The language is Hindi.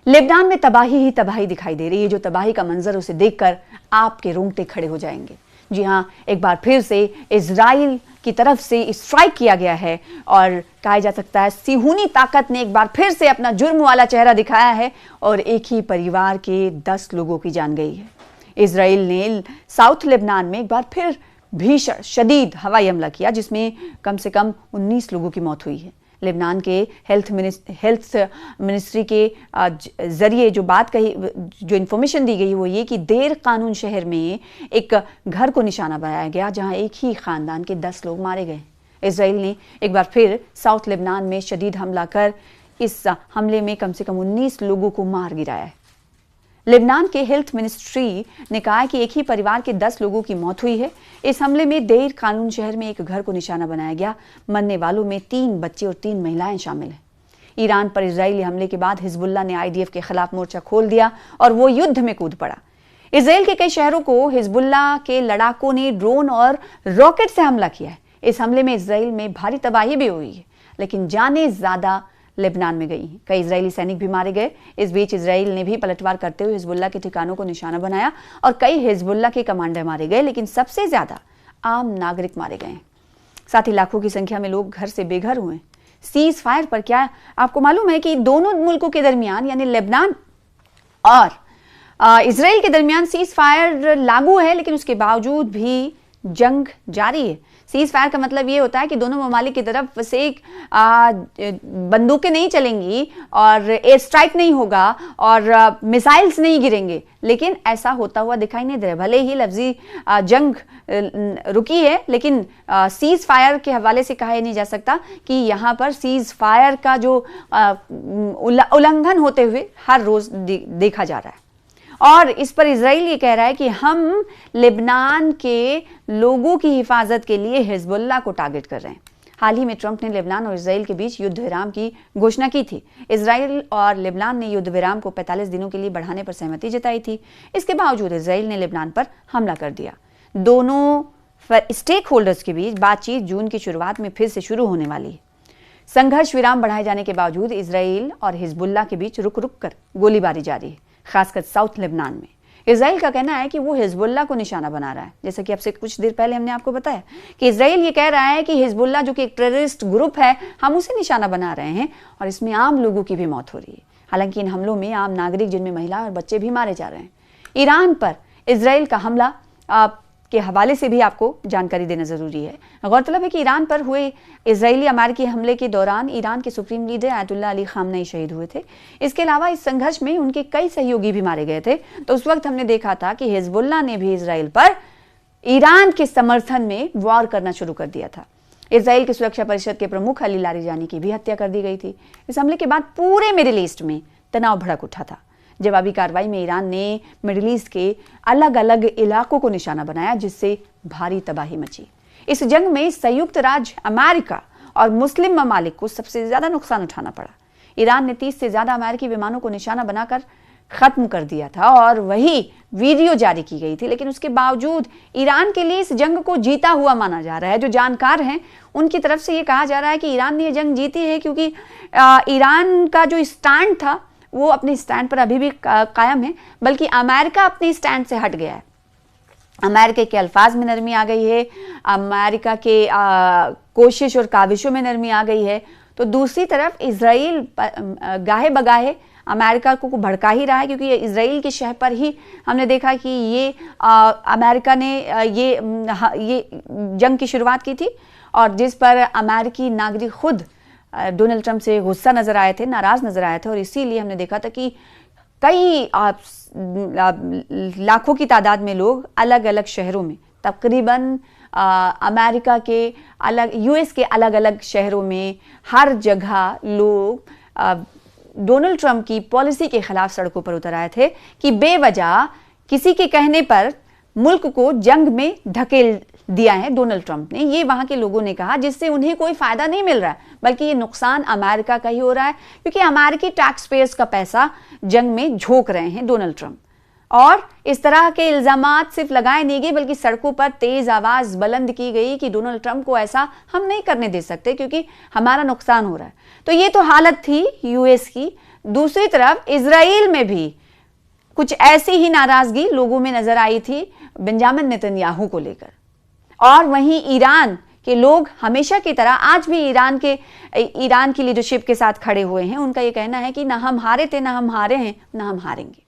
लेबनान में तबाही ही तबाही दिखाई दे रही है। जो तबाही का मंजर उसे देखकर आपके रोंगटे खड़े हो जाएंगे। जी हां, एक बार फिर से इजराइल की तरफ से स्ट्राइक किया गया है और कहा जा सकता है सिहूनी ताकत ने एक बार फिर से अपना जुर्म वाला चेहरा दिखाया है और एक ही परिवार के 10 लोगों की जान गई है। इजराइल ने साउथ लेबनान में एक बार फिर भीषण शदीद हवाई हमला किया जिसमें कम से कम 19 लोगों की मौत हुई है। लेबनान के हेल्थ मिनिस्ट्री के जरिए जो बात कही, जो इन्फॉर्मेशन दी गई वो ये कि देर कानून शहर में एक घर को निशाना बनाया गया जहां एक ही खानदान के 10 लोग मारे गए। इजराइल ने एक बार फिर साउथ लेबनान में शदीद हमला कर इस हमले में कम से कम 19 लोगों को मार गिराया है। लेबनान के हेल्थ मिनिस्ट्री ने कहा है कि एक ही परिवार के 10 लोगों की मौत हुई है। इस हमले में देर कानून शहर में एक घर को निशाना बनाया गया। मरने वालों में 3 बच्चे और 3 महिलाएं शामिल हैं। ईरान पर इजरायली हमले के बाद हिजबुल्लाह ने आईडीएफ के खिलाफ मोर्चा खोल दिया और वो युद्ध में कूद पड़ा। इसराइल के कई शहरों को हिजबुल्लाह के लड़ाकों ने ड्रोन और रॉकेट से हमला किया है। इस हमले में इसराइल में भारी तबाही भी हुई है, लेकिन जाने ज्यादा लेबनान में गई हैं। कई इजरायली सैनिक भी मारे गए। इस बीच इसराइल ने भी पलटवार करते हुए हिजबुल्लाह के ठिकानों को निशाना बनाया और कई हिजबुल्लाह के कमांडर मारे गए, लेकिन सबसे ज्यादा आम नागरिक मारे गए। साथ ही लाखों की संख्या में लोग घर से बेघर हुए। सीज फायर पर क्या आपको मालूम है कि दोनों मुल्कों के दरमियान यानी लेबनान और इसराइल के दरमियान सीज फायर लागू है, लेकिन उसके बावजूद भी जंग जारी है। सीज फायर का मतलब ये होता है कि दोनों ममालिक की तरफ से बंदूकें नहीं चलेंगी और एयर स्ट्राइक नहीं होगा और मिसाइल्स नहीं गिरेंगे, लेकिन ऐसा होता हुआ दिखाई नहीं दे रहा। भले ही लफ्जी जंग रुकी है, लेकिन सीज फायर के हवाले से कहा नहीं जा सकता कि यहाँ पर सीज फायर का जो उल्लंघन होते हुए हर रोज देखा जा रहा है। और इस पर इजराइल ये कह रहा है कि हम लेबनान के लोगों की हिफाजत के लिए हिजबुल्लाह को टारगेट कर रहे हैं। हाल ही में ट्रंप ने लेबनान और इजराइल के बीच युद्ध विराम की घोषणा की थी। इजराइल और लेबनान ने युद्ध विराम को 45 दिनों के लिए बढ़ाने पर सहमति जताई थी। इसके बावजूद इजराइल ने लेबनान पर हमला कर दिया। दोनों स्टेक होल्डर्स के बीच बातचीत जून की शुरुआत में फिर से शुरू होने वाली है। संघर्ष विराम बढ़ाए जाने के बावजूद इजराइल और हिजबुल्लाह के बीच रुक रुक कर गोलीबारी जारी है, खासकर साउथ लेबनान में। इजराइल का कहना है कि वो हिजबुल्लाह को निशाना बना रहा है। जैसा कि आपसे कुछ देर पहले हमने आपको बताया कि इजराइल ये कह रहा है कि हिजबुल्लाह जो कि एक टेररिस्ट ग्रुप है, हम उसे निशाना बना रहे हैं और इसमें आम लोगों की भी मौत हो रही है। हालांकि इन हमलों में आम नागरिक जिनमें महिला और बच्चे भी मारे जा रहे हैं। ईरान पर इजराइल का हमला के हवाले से भी आपको जानकारी देना जरूरी है। गौरतलब है कि ईरान पर हुए इजरायली अमेरिकी हमले के दौरान ईरान के supreme leader Ayatollah Ali Khamenei शहीद हुए थे। इसके अलावा इस संघर्ष में उनके कई सहयोगी भी मारे गए थे। तो उस वक्त हमने देखा था कि हिजबुल्लाह ने भी इजराइल पर ईरान के समर्थन में वॉर करना शुरू कर दिया था। इजराइल की सुरक्षा परिषद के प्रमुख अली लारिजानी की भी हत्या कर दी गई थी। इस हमले के बाद पूरे मिडिल ईस्ट में तनाव भड़क उठा था। जवाबी कार्रवाई में ईरान ने मिडिल ईस्ट के अलग अलग इलाकों को निशाना बनाया, जिससे भारी तबाही मची। इस जंग में संयुक्त राज्य अमेरिका और मुस्लिम ममालिक को सबसे ज्यादा नुकसान उठाना पड़ा। ईरान ने 30 से ज्यादा अमेरिकी विमानों को निशाना बनाकर खत्म कर दिया था और वही वीडियो जारी की गई थी, लेकिन उसके बावजूद ईरान के लिए इस जंग को जीता हुआ माना जा रहा है। जो जानकार हैं उनकी तरफ से ये कहा जा रहा है कि ईरान ने ये जंग जीती है क्योंकि ईरान का जो स्टैंड था वो अपने स्टैंड पर अभी भी कायम है, बल्कि अमेरिका अपने स्टैंड से हट गया है। अमेरिका के अल्फाज में नरमी आ गई है, अमेरिका के कोशिश और काविशों में नरमी आ गई है। तो दूसरी तरफ इजराइल गाहे बगाहे अमेरिका को भड़का ही रहा है, क्योंकि इजराइल की शह पर ही हमने देखा कि ये अमेरिका ने ये जंग की शुरुआत की थी और जिस पर अमेरिकी नागरिक खुद डोनाल्ड ट्रंप से गुस्सा नजर आए थे, नाराज नजर आए थे और इसीलिए हमने देखा था कि कई लाखों की तादाद में लोग अलग अलग शहरों में, तकरीबन अमेरिका के अलग, यूएस के अलग अलग शहरों में हर जगह लोग डोनाल्ड ट्रंप की पॉलिसी के खिलाफ सड़कों पर उतर आए थे कि बेवजह किसी के कहने पर मुल्क को जंग में धकेल दिया है डोनाल्ड ट्रंप ने। ये वहां के लोगों ने कहा, जिससे उन्हें कोई फायदा नहीं मिल रहा है, बल्कि ये नुकसान अमेरिका का ही हो रहा है, क्योंकि अमेरिकी टैक्स पेयर्स का पैसा जंग में झोंक रहे हैं डोनाल्ड ट्रंप। और इस तरह के इल्जामात सिर्फ लगाए नहीं गए, बल्कि सड़कों पर तेज आवाज बुलंद की गई कि डोनाल्ड ट्रंप को ऐसा हम नहीं करने दे सकते क्योंकि हमारा नुकसान हो रहा है। तो ये तो हालत थी यूएस की। दूसरी तरफ इजराइल में भी कुछ ऐसी ही नाराजगी लोगों में नजर आई थी बेंजामिन नेतन्याहू को लेकर। और वहीं ईरान के लोग हमेशा की तरह आज भी ईरान की लीडरशिप के साथ खड़े हुए हैं। उनका यह कहना है कि ना हम हारे थे, ना हम हारे हैं, ना हम हारेंगे।